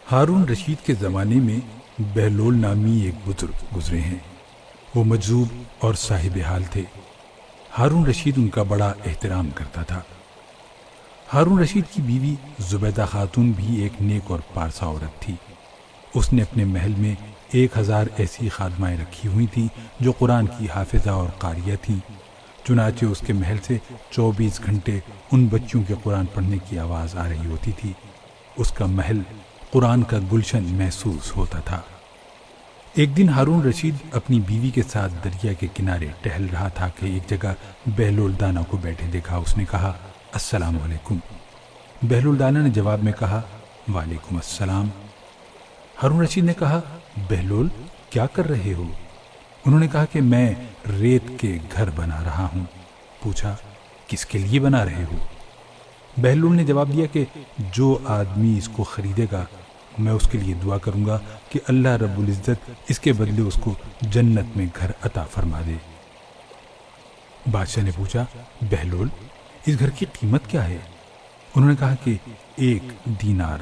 ہارون رشید کے زمانے میں بہلول نامی ایک بزرگ گزرے ہیں۔ وہ مجذوب اور صاحب حال تھے۔ ہارون رشید ان کا بڑا احترام کرتا تھا۔ ہارون رشید کی بیوی زبیدہ خاتون بھی ایک نیک اور پارسا عورت تھی۔ اس نے اپنے محل میں 1000 ایسی خادمائیں رکھی ہوئی تھیں جو قرآن کی حافظہ اور قاریہ تھیں۔ چنانچہ اس کے محل سے 24 گھنٹے ان بچیوں کے قرآن پڑھنے کی آواز آ رہی ہوتی تھی۔ اس کا محل قرآن کا گلشن محسوس ہوتا تھا۔ ایک دن ہارون رشید اپنی بیوی کے ساتھ دریا کے کنارے ٹہل رہا تھا کہ ایک جگہ بہلول دانا کو بیٹھے دیکھا۔ اس نے کہا، السلام علیکم۔ بہلول دانا نے جواب میں کہا، وعلیکم السلام۔ ہارون رشید نے کہا، بہلول کیا کر رہے ہو؟ انہوں نے کہا کہ میں ریت کے گھر بنا رہا ہوں۔ پوچھا، کس کے لیے بنا رہے ہو؟ بہلول نے جواب دیا کہ جو آدمی اس کو خریدے گا میں اس کے لیے دعا کروں گا کہ اللہ رب العزت اس کے بدلے اس کو جنت میں گھر عطا فرما دے۔ بادشاہ نے پوچھا، بہلول اس گھر کی قیمت کیا ہے؟ انہوں نے کہا کہ 1 دینار۔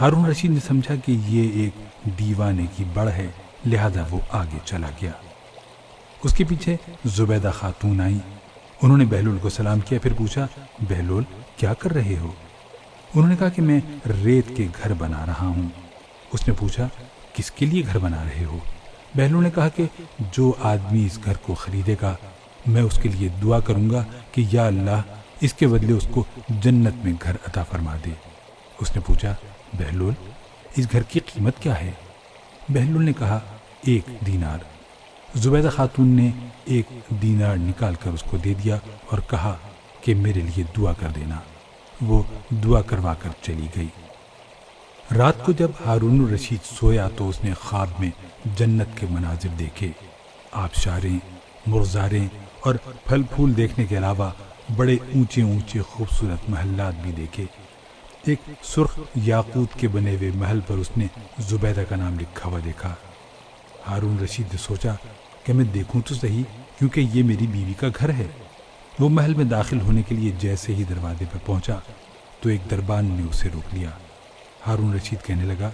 ہارون رشید نے سمجھا کہ یہ ایک دیوانے کی بڑھ ہے، لہذا وہ آگے چلا گیا۔ اس کے پیچھے زبیدہ خاتون آئیں۔ انہوں نے بہلول کو سلام کیا، پھر پوچھا، بہلول کیا کر رہے ہو؟ انہوں نے کہا کہ میں ریت کے گھر بنا رہا ہوں۔ اس نے پوچھا، کس کے لیے گھر بنا رہے ہو؟ بہلول نے کہا کہ جو آدمی اس گھر کو خریدے گا میں اس کے لیے دعا کروں گا کہ یا اللہ اس کے بدلے اس کو جنت میں گھر عطا فرما دے۔ اس نے پوچھا، بہلول اس گھر کی قیمت کیا ہے؟ بہلول نے کہا، 1 دینار۔ زبیدہ خاتون نے 1 دینار نکال کر اس کو دے دیا اور کہا کہ میرے لیے دعا کر دینا۔ وہ دعا کروا کر چلی گئی۔ رات کو جب ہارون رشید سویا تو اس نے خواب میں جنت کے مناظر دیکھے۔ آبشاریں، مرغزاریں اور پھل پھول دیکھنے کے علاوہ بڑے اونچے اونچے خوبصورت محلات بھی دیکھے۔ ایک سرخ یاقوت کے بنے ہوئے محل پر اس نے زبیدہ کا نام لکھا ہوا دیکھا۔ ہارون رشید نے سوچا کہ میں دیکھوں تو صحیح، کیونکہ یہ میری بیوی کا گھر ہے۔ وہ محل میں داخل ہونے کے لیے جیسے ہی دروازے پر پہنچا تو ایک دربان نے اسے روک لیا۔ ہارون رشید کہنے لگا،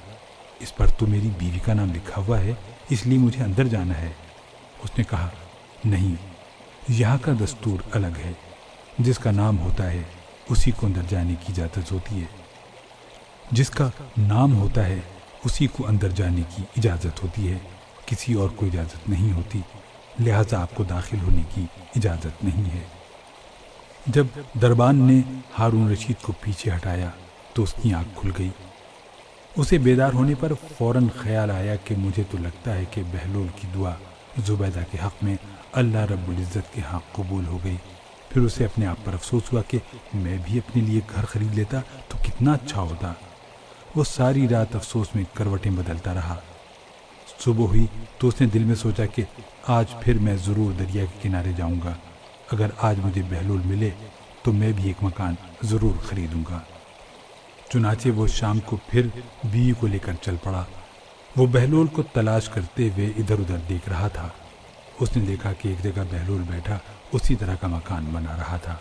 اس پر تو میری بیوی کا نام لکھا ہوا ہے، اس لیے مجھے اندر جانا ہے۔ اس نے کہا، نہیں، یہاں کا دستور الگ ہے، جس کا نام ہوتا ہے اسی کو اندر جانے کی اجازت ہوتی ہے۔ جس کا نام ہوتا ہے اسی کو اندر جانے کی اجازت ہوتی ہے، کسی اور کو اجازت نہیں ہوتی، لہذا آپ کو داخل ہونے کی اجازت نہیں ہے۔ جب دربان نے ہارون رشید کو پیچھے ہٹایا تو اس کی آنکھ کھل گئی۔ اسے بیدار ہونے پر فوراً خیال آیا کہ مجھے تو لگتا ہے کہ بہلول کی دعا زبیدہ کے حق میں اللہ رب العزت کے حق قبول ہو گئی۔ پھر اسے اپنے آپ پر افسوس ہوا کہ میں بھی اپنے لیے گھر خرید لیتا تو کتنا اچھا ہوتا۔ وہ ساری رات افسوس میں کروٹیں بدلتا رہا۔ صبح ہوئی تو اس نے دل میں سوچا کہ آج پھر میں ضرور دریا کے کنارے جاؤں گا۔ اگر آج مجھے بہلول ملے تو میں بھی ایک مکان ضرور خریدوں گا۔ چنانچہ وہ شام کو پھر بیوی کو لے کر چل پڑا۔ وہ بہلول کو تلاش کرتے ہوئے ادھر ادھر دیکھ رہا تھا۔ اس نے دیکھا کہ ایک جگہ بہلول بیٹھا اسی طرح کا مکان بنا رہا تھا۔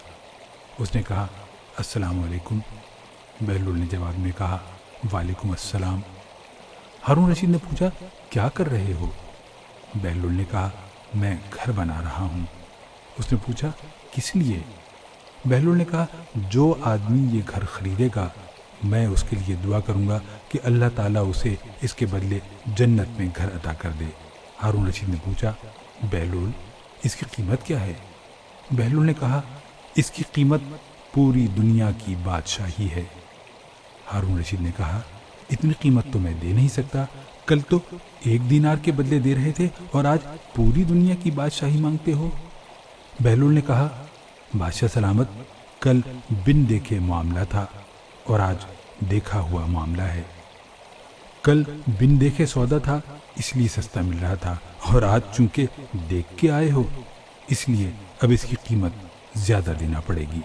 اس نے کہا، السلام علیکم۔ بہلول نے جواب میں کہا، وعلیکم السلام۔ ہارون رشید نے پوچھا، کیا کر رہے ہو؟ بہلول نے کہا، میں گھر بنا رہا ہوں۔ اس نے پوچھا، کس لیے؟ بہلول نے کہا، جو آدمی یہ گھر خریدے گا میں اس کے لیے دعا کروں گا کہ اللہ تعالیٰ اسے اس کے بدلے جنت میں گھر عطا کر دے۔ ہارون رشید نے پوچھا، بہلول اس کی قیمت کیا ہے؟ بہلول نے کہا، اس کی قیمت پوری دنیا کی بادشاہی ہے۔ ہارون رشید نے کہا، اتنی قیمت تو میں دے نہیں سکتا، کل تو 1 دینار کے بدلے دے رہے تھے اور آج پوری دنیا کی بادشاہی مانگتے ہو۔ بہلول نے کہا، بادشاہ سلامت، کل بن دیکھے معاملہ تھا اور آج دیکھا ہوا معاملہ ہے۔ کل بن دیکھے سودا تھا اس لیے سستا مل رہا تھا، اور آج چونکہ دیکھ کے آئے ہو اس لیے اب اس کی قیمت زیادہ دینا پڑے گی۔